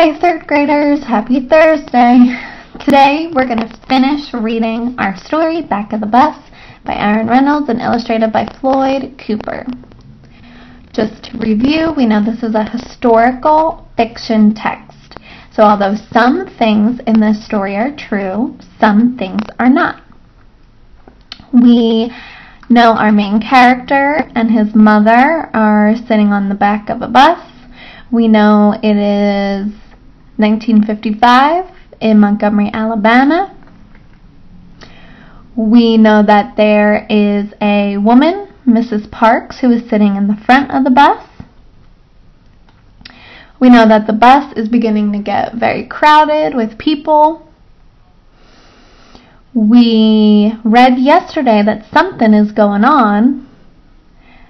Hi, third graders. Happy Thursday. Today we're going to finish reading our story, Back of the Bus, by Aaron Reynolds and illustrated by Floyd Cooper. Just to review, we know this is a historical fiction text. So although some things in this story are true, some things are not. We know our main character and his mother are sitting on the back of a bus. We know it is 1955 in Montgomery, Alabama. We know that there is a woman, Mrs. Parks, who is sitting in the front of the bus. We know that the bus is beginning to get very crowded with people. We read yesterday that something is going on,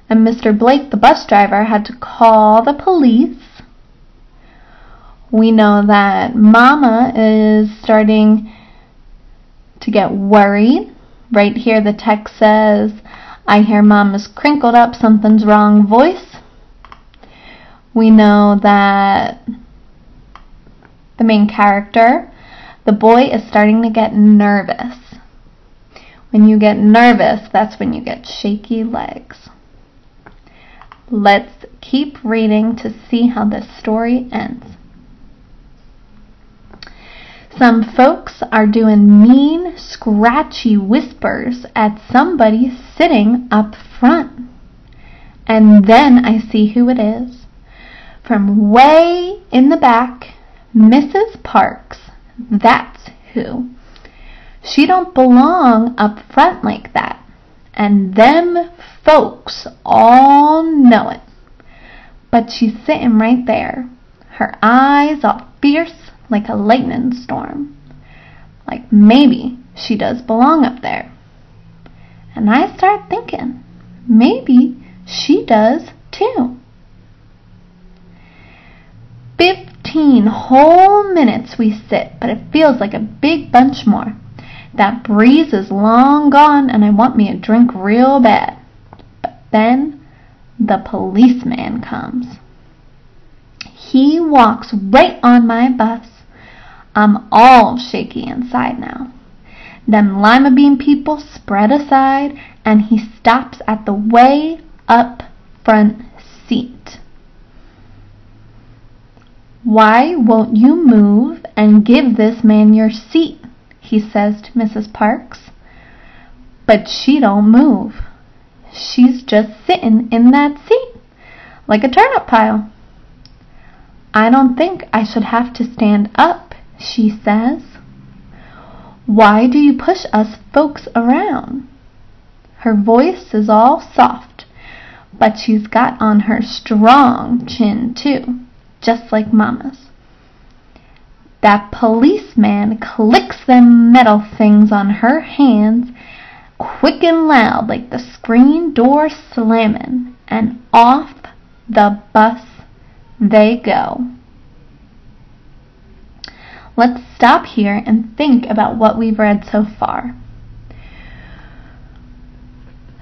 and Mr. Blake, the bus driver, had to call the police. We know that Mama is starting to get worried. Right here the text says, "I hear Mama's crinkled up, something's wrong voice." We know that the main character, the boy, is starting to get nervous. When you get nervous, that's when you get shaky legs. Let's keep reading to see how this story ends. Some folks are doing mean, scratchy whispers at somebody sitting up front. And then I see who it is. From way in the back, Mrs. Parks. That's who. She don't belong up front like that. And them folks all know it. But she's sitting right there. Her eyes all fierce like a lightning storm. Like maybe she does belong up there. And I start thinking, maybe she does too. 15 whole minutes we sit, but it feels like a big bunch more. That breeze is long gone and I want me a drink real bad. But then the policeman comes. He walks right on my bus. I'm all shaky inside now. Them lima bean people spread aside and he stops at the way up front seat. "Why won't you move and give this man your seat?" he says to Mrs. Parks. But she don't move. She's just sitting in that seat like a turnip pile. "I don't think I should have to stand up," she says. "Why do you push us folks around?" Her voice is all soft, but she's got on her strong chin too, just like Mama's. That policeman clicks them metal things on her hands quick and loud like the screen door slamming, and off the bus they go. Let's stop here and think about what we've read so far.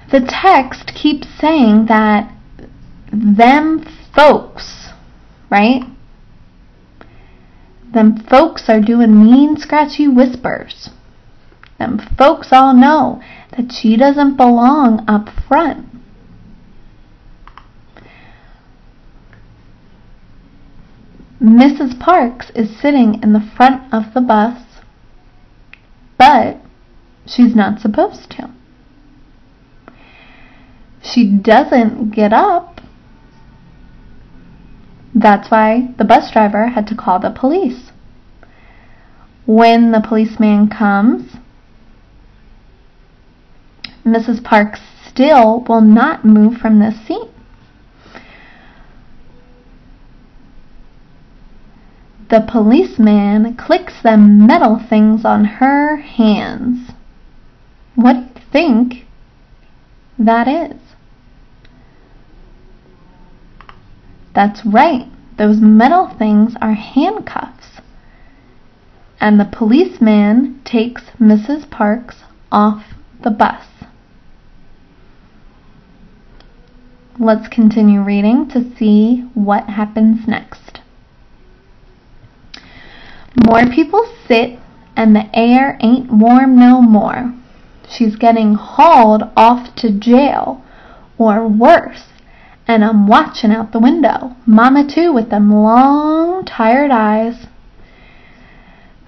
The text keeps saying that them folks, right? Them folks are doing mean, scratchy whispers. Them folks all know that she doesn't belong up front. Mrs. Parks is sitting in the front of the bus, but she's not supposed to. She doesn't get up. That's why the bus driver had to call the police. When the policeman comes, Mrs. Parks still will not move from this seat. The policeman clicks them metal things on her hands. What do you think that is? That's right, those metal things are handcuffs. And the policeman takes Mrs. Parks off the bus. Let's continue reading to see what happens next. More people sit and the air ain't warm no more. She's getting hauled off to jail, or worse, and I'm watching out the window. Mama too, with them long, tired eyes.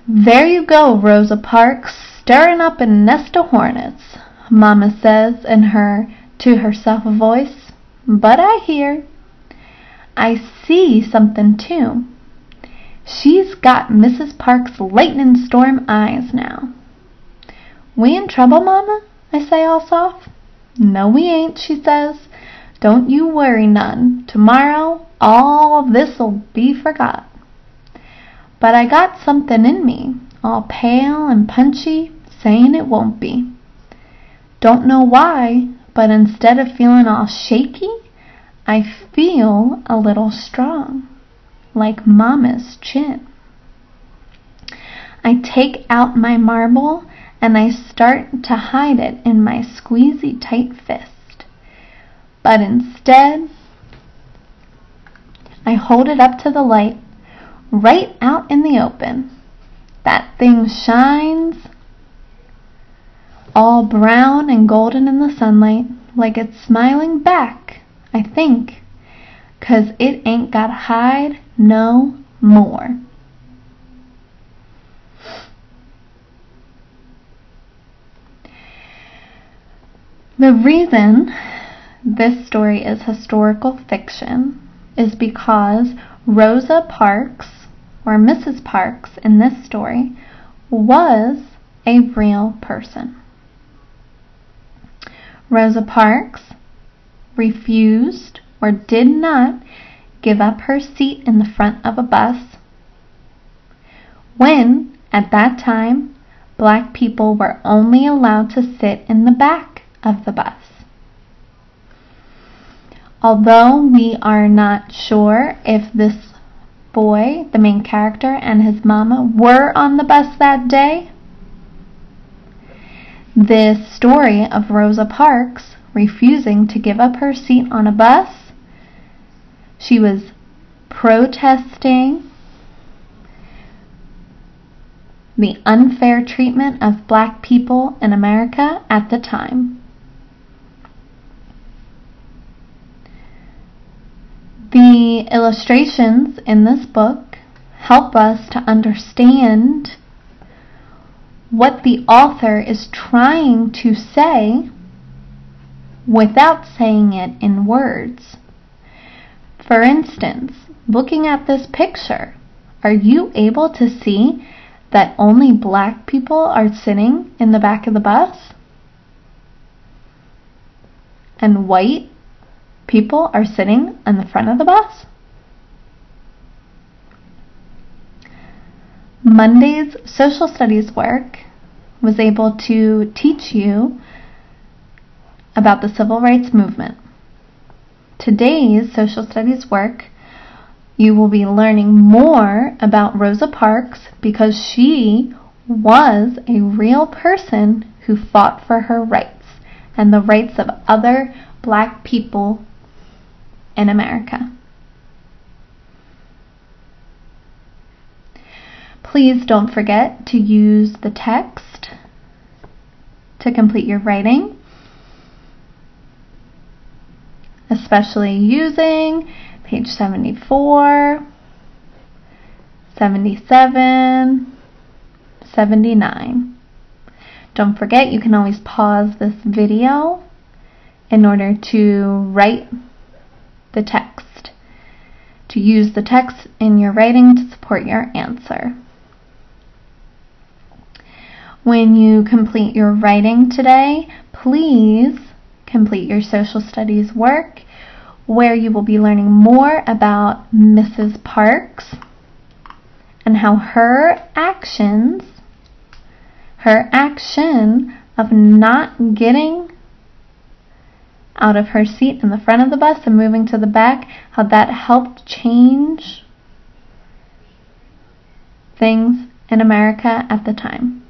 There you go, Rosa Parks, stirring up a nest of hornets, Mama says in her to-herself voice. But I hear. I see something too. She's got Mrs. Parks' lightning storm eyes now. We in trouble, Mama? I say all soft. No, we ain't, she says. Don't you worry none. Tomorrow all this'll be forgot. But I got something in me, all pale and punchy, saying it won't be. Don't know why, but instead of feeling all shaky, I feel a little strong, like Mama's chin. I take out my marble and I start to hide it in my squeezy tight fist. But instead, I hold it up to the light, right out in the open. That thing shines all brown and golden in the sunlight, like it's smiling back, I think, 'cause it ain't got to hide no more. The reason this story is historical fiction is because Rosa Parks, or Mrs. Parks in this story, was a real person. Rosa Parks refused or did not give up her seat in the front of a bus when, at that time, black people were only allowed to sit in the back of the bus. Although we are not sure if this boy, the main character, and his mama were on the bus that day, this story of Rosa Parks refusing to give up her seat on a bus, she was protesting the unfair treatment of black people in America at the time. The illustrations in this book help us to understand what the author is trying to say without saying it in words. For instance, looking at this picture, are you able to see that only black people are sitting in the back of the bus? And white people are sitting on the front of the bus? Monday's social studies work was able to teach you about the civil rights movement. Today's social studies work, you will be learning more about Rosa Parks because she was a real person who fought for her rights and the rights of other black people in America. Please don't forget to use the text to complete your writing, especially using page 74, 77, 79. Don't forget, you can always pause this video in order to write the text, to use the text in your writing to support your answer. When you complete your writing today, please complete your social studies work, where you will be learning more about Mrs. Parks and how her action of not getting out of her seat in the front of the bus and moving to the back, how that helped change things in America at the time.